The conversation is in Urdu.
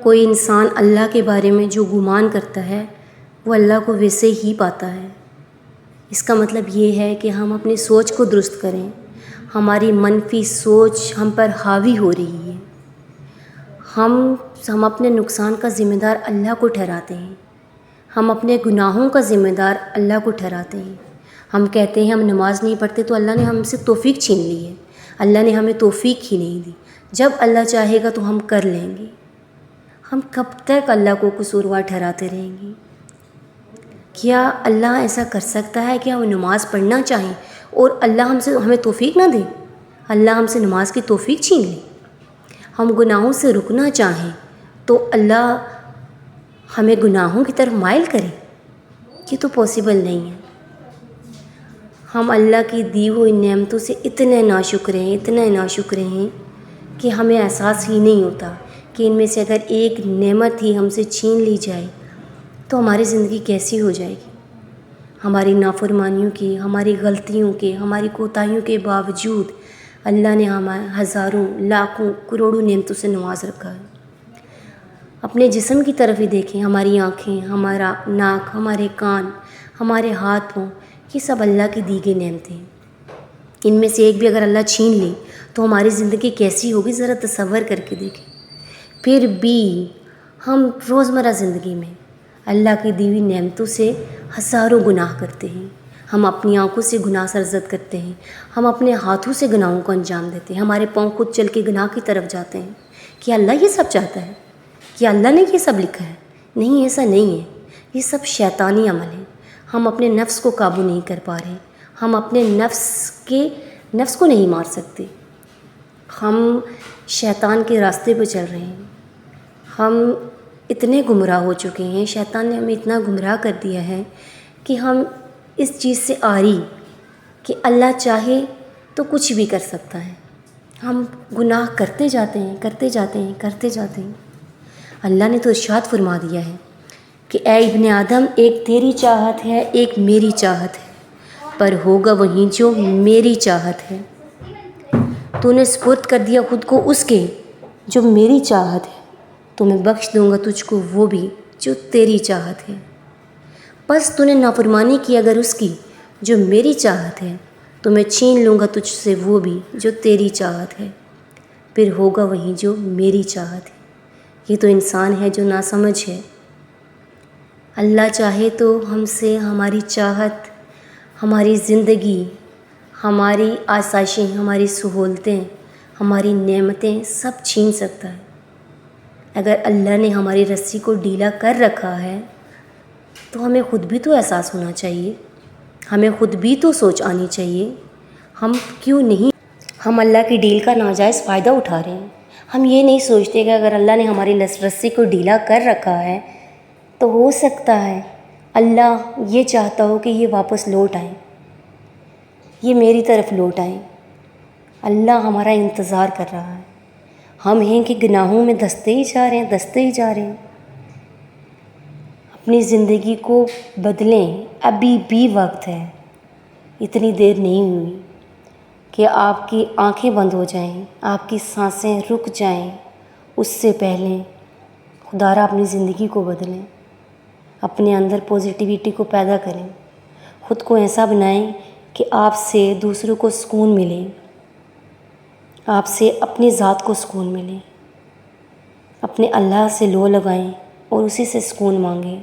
کوئی انسان اللہ کے بارے میں جو گمان کرتا ہے وہ اللہ کو ویسے ہی پاتا ہے۔ اس کا مطلب یہ ہے کہ ہم اپنی سوچ کو درست کریں۔ ہماری منفی سوچ ہم پر حاوی ہو رہی ہے۔ ہم اپنے نقصان کا ذمہ دار اللہ کو ٹھہراتے ہیں۔ ہم اپنے گناہوں کا ذمہ دار اللہ کو ٹھہراتے ہیں۔ ہم کہتے ہیں ہم نماز نہیں پڑھتے تو اللہ نے ہم سے توفیق چھین لی ہے۔ اللہ نے ہمیں توفیق ہی نہیں دی۔ جب اللہ چاہے گا تو ہم کر لیں گے۔ ہم کب تک اللہ کو قصوروار ٹھہراتے رہیں گے؟ کیا اللہ ایسا کر سکتا ہے کہ ہم نماز پڑھنا چاہیں اور اللہ ہمیں توفیق نہ دے؟ اللہ ہم سے نماز کی توفیق چھین لے؟ ہم گناہوں سے رکنا چاہیں تو اللہ ہمیں گناہوں کی طرف مائل کرے؟ یہ تو پاسبل نہیں ہے۔ ہم اللہ کی دی ہوئی نعمتوں سے اتنے ناشکر ہیں کہ ہمیں احساس ہی نہیں ہوتا کہ ان میں سے اگر ایک نعمت ہی ہم سے چھین لی جائے تو ہماری زندگی کیسی ہو جائے گی۔ ہماری نافرمانیوں کے، ہماری غلطیوں کے، ہماری کوتاہیوں کے باوجود اللہ نے ہمیں ہزاروں، لاکھوں، کروڑوں نعمتوں سے نواز رکھا ہے۔ اپنے جسم کی طرف ہی دیکھیں، ہماری آنکھیں، ہمارا ناک، ہمارے کان، ہمارے ہاتھ پاؤں، یہ سب اللہ کی دی گئی نعمتیں ہیں۔ ان میں سے ایک بھی اگر اللہ چھین لے تو ہماری زندگی کیسی ہوگی، ذرا تصور کر کے دیکھیں۔ پھر بھی ہم روزمرہ زندگی میں اللہ کی دی ہوئی نعمتوں سے ہزاروں گناہ کرتے ہیں۔ ہم اپنی آنکھوں سے گناہ سرزد کرتے ہیں، ہم اپنے ہاتھوں سے گناہوں کو انجام دیتے ہیں، ہمارے پاؤں خود چل کے گناہ کی طرف جاتے ہیں۔ کیا اللہ یہ سب چاہتا ہے؟ کیا اللہ نے یہ سب لکھا ہے؟ نہیں، ایسا نہیں ہے۔ یہ سب شیطانی عمل ہے۔ ہم اپنے نفس کو قابو نہیں کر پا رہے، ہم اپنے نفس کو نہیں مار سکتے۔ ہم شیطان کے راستے پہ چل رہے ہیں۔ ہم اتنے گمراہ ہو چکے ہیں، شیطان نے ہمیں اتنا گمراہ کر دیا ہے کہ ہم اس چیز سے عاری کہ اللہ چاہے تو کچھ بھی کر سکتا ہے۔ ہم گناہ کرتے جاتے ہیں۔ اللہ نے تو ارشاد فرما دیا ہے کہ اے ابن آدم، ایک تیری چاہت ہے، ایک میری چاہت ہے، پر ہوگا وہی جو میری چاہت ہے۔ تو نے سپرد کر دیا خود کو اس کے جو میری چاہت ہے، تو میں بخش دوں گا تجھ کو وہ بھی جو تیری چاہت ہے۔ بس تو نے نافرمانی کی اگر اس کی جو میری چاہت ہے، تو میں چھین لوں گا تجھ سے وہ بھی جو تیری چاہت ہے۔ پھر ہوگا وہی جو میری چاہت ہے۔ یہ تو انسان ہے جو ناسمجھ ہے۔ اللہ چاہے تو ہم سے ہماری چاہت، ہماری زندگی، ہماری آسائشیں، ہماری سہولتیں، ہماری نعمتیں سب چھین سکتا ہے۔ اگر اللہ نے ہماری رسی کو ڈھیلا کر رکھا ہے تو ہمیں خود بھی تو احساس ہونا چاہیے، ہمیں خود بھی تو سوچ آنی چاہیے۔ ہم اللہ کی ڈیل کا ناجائز فائدہ اٹھا رہے ہیں۔ ہم یہ نہیں سوچتے کہ اگر اللہ نے ہماری رسی کو ڈھیلا کر رکھا ہے تو ہو سکتا ہے اللہ یہ چاہتا ہو کہ یہ واپس لوٹ آئیں، یہ میری طرف لوٹ آئیں۔ اللہ ہمارا انتظار کر رہا ہے۔ ہم ہیں کہ گناہوں میں دستے ہی جا رہے ہیں۔ اپنی زندگی کو بدلیں، ابھی بھی وقت ہے۔ اتنی دیر نہیں ہوئی کہ آپ کی آنکھیں بند ہو جائیں، آپ کی سانسیں رک جائیں۔ اس سے پہلے خدارا اپنی زندگی کو بدلیں، اپنے اندر پازیٹیوٹی کو پیدا کریں، خود کو ایسا بنائیں کہ آپ سے دوسروں کو سکون ملے، آپ سے اپنی ذات کو سکون ملے۔ اپنے اللہ سے لو لگائیں اور اسی سے سکون مانگیں۔